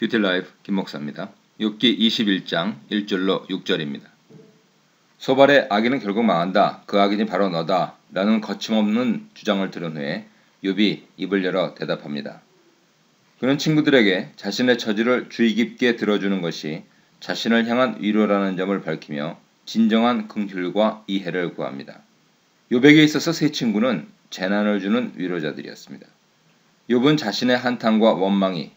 뷰티라이프 김목사입니다. 욥기 21장 1절로 6절입니다. 소발의 악인은 결국 망한다. 그 악인이 바로 너다. 라는 거침없는 주장을 들은 후에 욥이 입을 열어 대답합니다. 그는 친구들에게 자신의 처지를 주의 깊게 들어주는 것이 자신을 향한 위로라는 점을 밝히며 진정한 긍휼과 이해를 구합니다. 욥에게 있어서 세 친구는 재난을 주는 위로자들이었습니다. 욥은 자신의 한탄과 원망이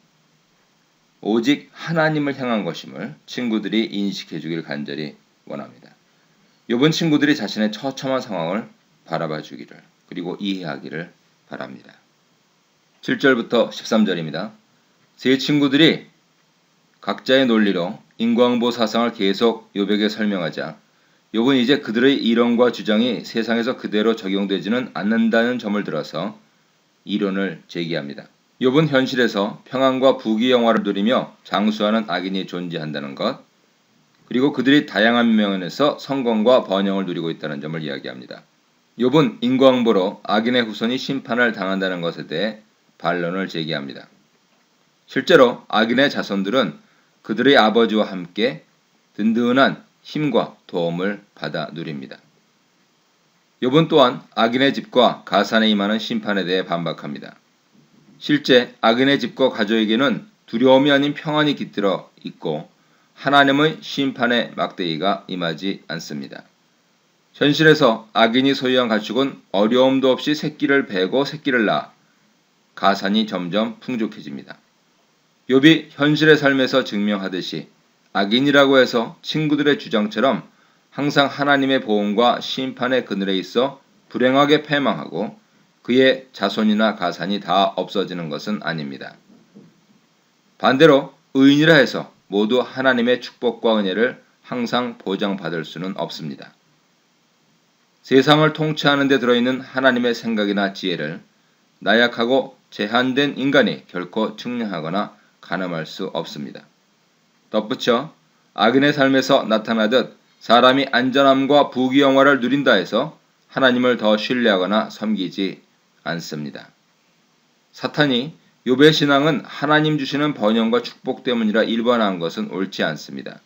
오직 하나님을 향한 것임을 친구들이 인식해 주길 간절히 원합니다. 욥은 친구들이 자신의 처참한 상황을 바라봐 주기를 그리고 이해하기를 바랍니다. 7절부터 13절입니다. 세 친구들이 각자의 논리로 인과응보 사상을 계속 욥에게 설명하자 욥은 이제 그들의 이론과 주장이 세상에서 그대로 적용되지는 않는다는 점을 들어서 이론을 제기합니다. 욥은 현실에서 평안과 부귀 영화를 누리며 장수하는 악인이 존재한다는 것, 그리고 그들이 다양한 면에서 성공과 번영을 누리고 있다는 점을 이야기합니다. 욥은 인과응보로 악인의 후손이 심판을 당한다는 것에 대해 반론을 제기합니다. 실제로 악인의 자손들은 그들의 아버지와 함께 든든한 힘과 도움을 받아 누립니다. 욥은 또한 악인의 집과 가산에 임하는 심판에 대해 반박합니다. 실제 악인의 집과 가족에게는 두려움이 아닌 평안이 깃들어 있고 하나님의 심판의 막대기가 임하지 않습니다. 현실에서 악인이 소유한 가축은 어려움도 없이 새끼를 베고 새끼를 낳아 가산이 점점 풍족해집니다. 욥이 현실의 삶에서 증명하듯이 악인이라고 해서 친구들의 주장처럼 항상 하나님의 보응과 심판의 그늘에 있어 불행하게 패망하고 그의 자손이나 가산이 다 없어지는 것은 아닙니다. 반대로 의인이라 해서 모두 하나님의 축복과 은혜를 항상 보장받을 수는 없습니다. 세상을 통치하는 데 들어있는 하나님의 생각이나 지혜를 나약하고 제한된 인간이 결코 측량하거나 가늠할 수 없습니다. 덧붙여 악인의 삶에서 나타나듯 사람이 안전함과 부귀 영화를 누린다 해서 하나님을 더 신뢰하거나 섬기지 않습니다. 사탄이 욥의 신앙은 하나님 주시는 번영과 축복 때문이라 일반화한 것은 옳지 않습니다.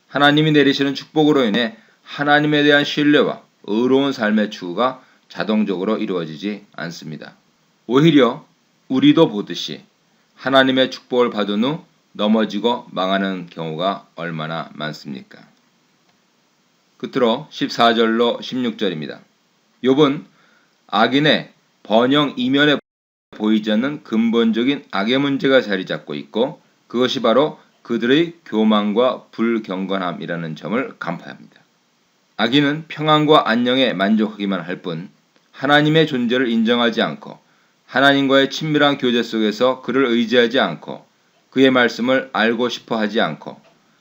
하나님이 내리시는 축복으로 인해 하나님에 대한 신뢰와 의로운 삶의 추구가 자동적으로 이루어지지 않습니다. 오히려 우리도 보듯이 하나님의 축복을 받은 후 넘어지고 망하는 경우가 얼마나 많습니까? 끝으로 14절로 16절입니다. 욥은 악인의 번영 이면에 보이지 않는 근본적인 악의 문제가 자리 잡고 있고 그것이 바로 그들의 교만과 불경건함이라는 점을 간파합니다. 악인은 평안과 안녕에 만족하기만 할 뿐 하나님의 존재를 인정하지 않고 하나님과의 친밀한 교제 속에서 그를 의지하지 않고 그의 말씀을 알고 싶어 하지 않고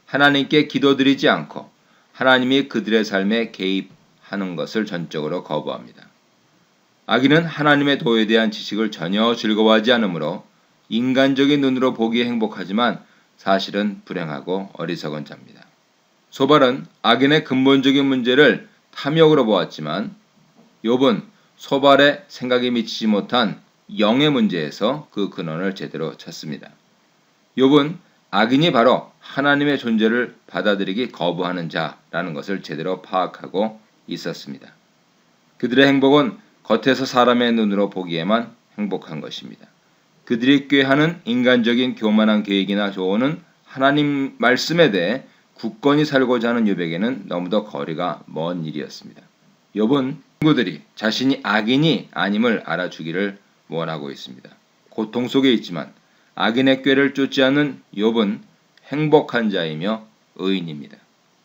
하나님께 기도드리지 않고 하나님이 그들의 삶에 개입하는 것을 전적으로 거부합니다. 악인은 하나님의 도에 대한 지식을 전혀 즐거워하지 않으므로 인간적인 눈으로 보기에 행복하지만 사실은 불행하고 어리석은 자입니다. 소발은 악인의 근본적인 문제를 탐욕으로 보았지만 욥은 소발의 생각이 미치지 못한 영의 문제에서 그 근원을 제대로 찾습니다. 욥은 악인이 바로 하나님의 존재를 받아들이기 거부하는 자라는 것을 제대로 파악하고 있었습니다. 그들의 행복은 겉에서 사람의 눈으로 보기에만 행복한 것입니다. 그들이 꾀하는 인간적인 교만한 계획이나 조언은 하나님 말씀에 대해 굳건히 살고자 하는 욥에게는 너무도 거리가 먼 일이었습니다. 욥은 친구들이 자신이 악인이 아님을 알아주기를 원하고 있습니다. 고통 속에 있지만 악인의 꾀를 쫓지 않는 욥은 행복한 자이며 의인입니다.